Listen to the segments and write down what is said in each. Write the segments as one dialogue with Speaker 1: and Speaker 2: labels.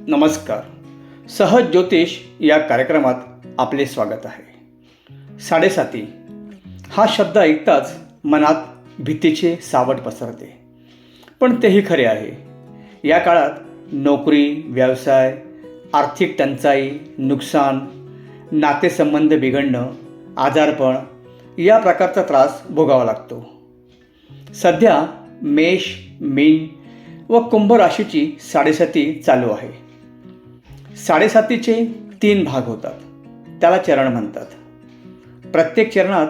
Speaker 1: नमस्कार. सहज ज्योतिष या कार्यक्रमात आपले स्वागत आहे. 7.5 हा शब्द ऐकताच मनात भीतीचे सावट पसरते, पण तेही खरे आहे. या काळात नोकरी, व्यवसाय, आर्थिक टंचाई, नुकसान, नातेसंबंध बिघडणं, आजारपण या प्रकारचा त्रास भोगावा लागतो. सध्या मेष, मीन व कुंभ राशीची 7.5 चालू आहे. 7.5चे 3 भाग होतात, त्याला चरण म्हणतात. प्रत्येक चरणात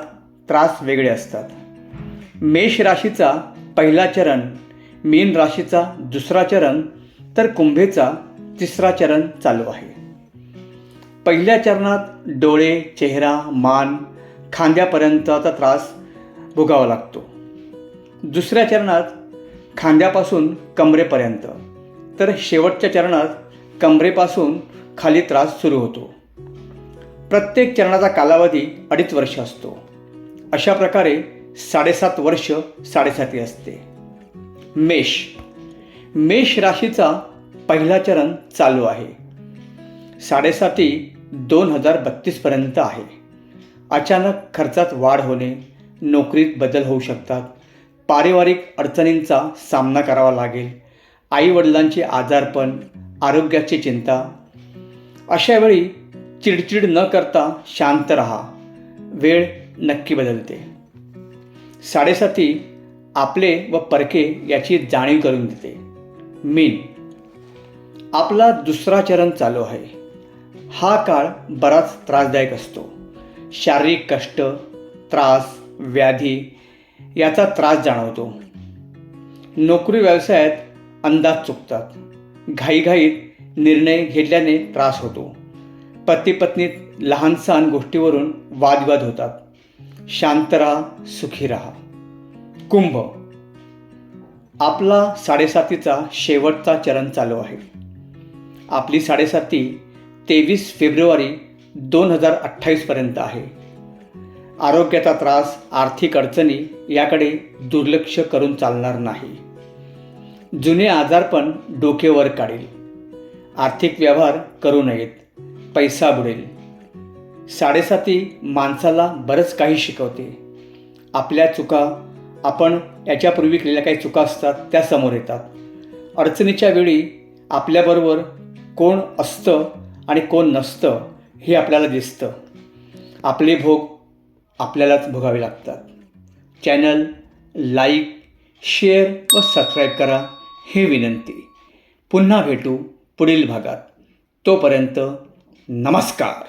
Speaker 1: त्रास वेगळे असतात. मेष राशीचा पहिला चरण, मीन राशीचा दुसरा चरण, तर कुंभेचा तिसरा चरण चालू आहे. पहिल्या चरणात डोळे, चेहरा, मान, खांद्यापर्यंतचा त्रास भोगावा लागतो. दुसऱ्या चरणात खांद्यापासून कमरेपर्यंत, तर शेवटच्या चरणात कमरेपासून खाली त्रास सुरू होतो. प्रत्येक चरणाचा कालावधी 2.5 वर्ष असतो. अशा प्रकारे 7.5 वर्ष 7.5 असते. मेष राशीचा पहिला चरण चालू आहे. 7.5 2032 पर्यंत आहे. अचानक खर्चात वाढ होणे, नोकरीत बदल होऊ शकतात, पारिवारिक अडचणींचा सामना करावा लागेल, आईवडिलांचे आजारपण, आरोग्याची चिंता. अशा वेळी चिडचिड न करता शांत राहा. वेळ नक्की बदलते. 7.5 आपले व परके याची जाणीव करून देते. मीन आपला दुसरा चरण चालू आहे. हा काळ बराच त्रासदायक असतो. शारीरिक कष्ट, त्रास, व्याधी याचा त्रास जाणवतो. नोकरी व्यवसायात अंदाज चुकतात. घाईघाईत निर्णय घेतल्याने त्रास होतो. पती पत्नीत लहान सहान गोष्टीवरून वादविवाद होतात. शांत राहा, सुखी राहा. कुंभ आपला 7.5चा शेवटचा चरण चालू आहे. आपली 7.5 23 फेब्रुवारी 2028 पर्यंत आहे. आरोग्याचा त्रास, आर्थिक अडचणी याकडे दुर्लक्ष करून चालणार नाही. जुने आजारपण डोके वर काढेल. आर्थिक व्यवहार करू नयेत, पैसा बुडेल. 7.5 माणसाला बरंच काही शिकवते. आपल्या चुका, आपण याच्यापूर्वी केलेल्या काही चुका असतात त्या समोर येतात. अडचणीच्या वेळी आपल्याबरोबर कोण असतं आणि कोण नसतं हे आपल्याला दिसतं. आपले भोग आपल्यालाच भोगावे लागतात. चॅनल लाईक, शेअर व सबस्क्राईब करा ही विनंती. पुन्हा भेटू पुढील भागात. तोपर्यंत नमस्कार.